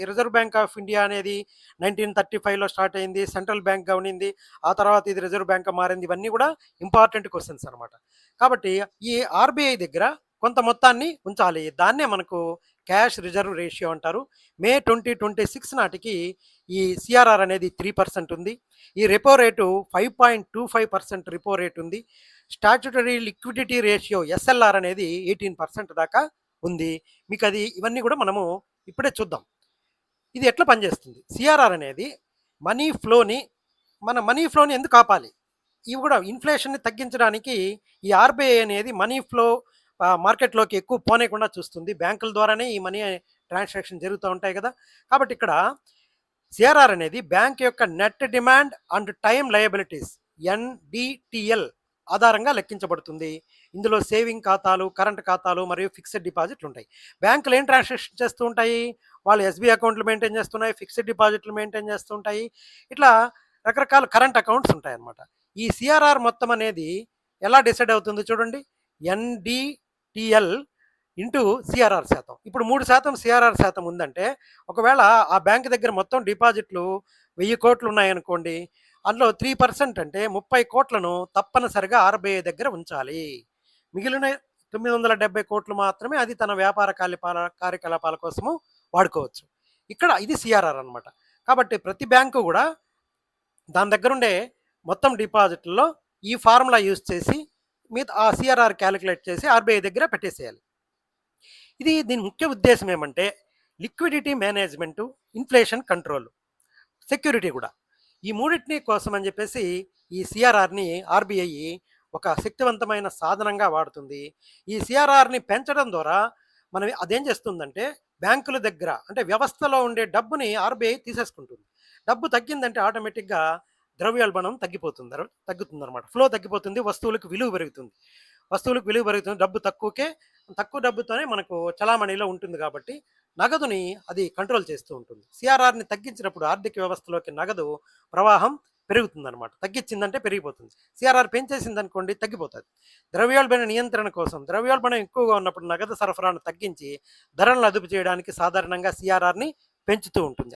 ఈ reserve bank of India అనేది 1935లో start అయింది. సెంట్రల్ బ్యాంక్‌గా ఉండింది. ఆ తర్వాత ఇది రిజర్వ్ బ్యాంక్‌గా మారింది. ఇవన్నీ కూడా ఇంపార్టెంట్ క్వెషన్స్ అనమాట. కాబట్టి ఈ ఆర్‌బీఐ దగ్గర కొంత మొత్తాన్ని ఉంచాలి. దాన్నే మనకు క్యాష్ రిజర్వ్ రేషియో అంటారు. మే 2026 నాటికి ఈ సీఆర్ఆర్ అనేది 3% ఉంది. ఈ రెపో రేటు 5.25% రెపో రేట్ ఉంది. స్టాట్యుటరీ లిక్విడిటీ రేషియో ఎస్ఎల్ఆర్ అనేది 18% దాకా ఉంది. మీకు అది ఇవన్నీ కూడా మనము ఇప్పుడే చూద్దాం. ఇది ఎట్లా పనిచేస్తుంది? సిఆర్ఆర్ అనేది మనీ ఫ్లోని మనీ ఫ్లోని ఎందుకు ఆపాలి? ఇవి కూడా ఇన్ఫ్లేషన్‌ని తగ్గించడానికి ఈ ఆర్‌బీఐ అనేది మనీ ఫ్లో మార్కెట్‌లోకి ఎక్కువ పోనీయకుండా చూస్తుంది. బ్యాంకుల ద్వారానే ఈ మనీ ట్రాన్సాక్షన్ జరుగుతూ ఉంటాయి కదా! కాబట్టి ఇక్కడ సిఆర్ఆర్ అనేది బ్యాంక్ యొక్క net demand and time liabilities NDTL ఆధారంగా లెక్కించబడుతుంది. ఇందులో సేవింగ్ ఖాతాలు, కరెంట్ ఖాతాలు మరియు ఫిక్స్డ్ డిపాజిట్లు ఉంటాయి. బ్యాంకులు ఏం ట్రాన్సాక్షన్ చేస్తూ ఉంటాయి? వాళ్ళు ఎస్‌బీఐ అకౌంట్లు మెయింటైన్ చేస్తున్నాయి, ఫిక్స్డ్ డిపాజిట్లు మెయింటైన్ చేస్తూ ఉంటాయి. ఇట్లా రకరకాల కరెంట్ అకౌంట్స్ ఉంటాయన్నమాట. ఈ సిఆర్ఆర్ మొత్తం అనేది ఎలా డిసైడ్ అవుతుందో చూడండి. ఎన్‌డిటిఎల్ ఇంటూ సిఆర్ఆర్ శాతం. ఇప్పుడు 3% సిఆర్ఆర్ శాతం ఉందంటే, ఒకవేళ ఆ బ్యాంక్ దగ్గర మొత్తం డిపాజిట్లు 1000 కోట్లు ఉన్నాయనుకోండి. అందులో 3% అంటే 30 కోట్లను తప్పనిసరిగా ఆర్‌బీఐ దగ్గర ఉంచాలి. మిగిలిన 970 కోట్లు మాత్రమే అది తన వ్యాపార కార్యకలాపాల కోసము వాడుకోవచ్చు. ఇక్కడ ఇది సిఆర్ఆర్ అనమాట. కాబట్టి ప్రతి బ్యాంకు కూడా దాని దగ్గరుండే మొత్తం డిపాజిట్‌ల్లో ఈ ఫార్ములా యూజ్ చేసి ఆ సిఆర్ఆర్ క్యాలిక్యులేట్ చేసి ఆర్‌బీఐ దగ్గర పెట్టేసేయాలి. దీని ముఖ్య ఉద్దేశ్యం ఏమంటే liquidity management, inflation control, security కూడా. ఈ మూడిటిని కోసం అని చెప్పేసి ఈ సిఆర్ఆర్‌ని ఆర్‌బీఐ ఒక శక్తివంతమైన సాధనంగా వాడుతుంది. ఈ సిఆర్ఆర్‌ని పెంచడం ద్వారా మనం అదేం చేస్తుందంటే బ్యాంకుల దగ్గర అంటే వ్యవస్థలో ఉండే డబ్బుని ఆర్‌బీఐ తీసేసుకుంటుంది. డబ్బు తగ్గిందంటే ఆటోమేటిక్‌గా ద్రవ్యోల్బణం తగ్గుతుందన్నమాట. ఫ్లో తగ్గిపోతుంది. వస్తువులకు విలువ పెరుగుతుంది. డబ్బు తక్కువ డబ్బుతోనే మనకు చలామణిలో ఉంటుంది కాబట్టి నగదుని అది కంట్రోల్ చేస్తూ ఉంటుంది. సిఆర్ఆర్‌ని తగ్గించినప్పుడు ఆర్థిక వ్యవస్థలోకి నగదు ప్రవాహం పెరుగుతుందన్నమాట. తగ్గించిందంటే పెరిగిపోతుంది. సిఆర్ఆర్ పెంచేసిందనుకోండి తగ్గిపోతుంది. ద్రవ్యోల్బణ నియంత్రణ కోసం ద్రవ్యోల్బణం ఎక్కువగా ఉన్నప్పుడు నగదు సరఫరాను తగ్గించి ధరలను అదుపు చేయడానికి సాధారణంగా సిఆర్ఆర్‌ని పెంచుతూ ఉంటుంది.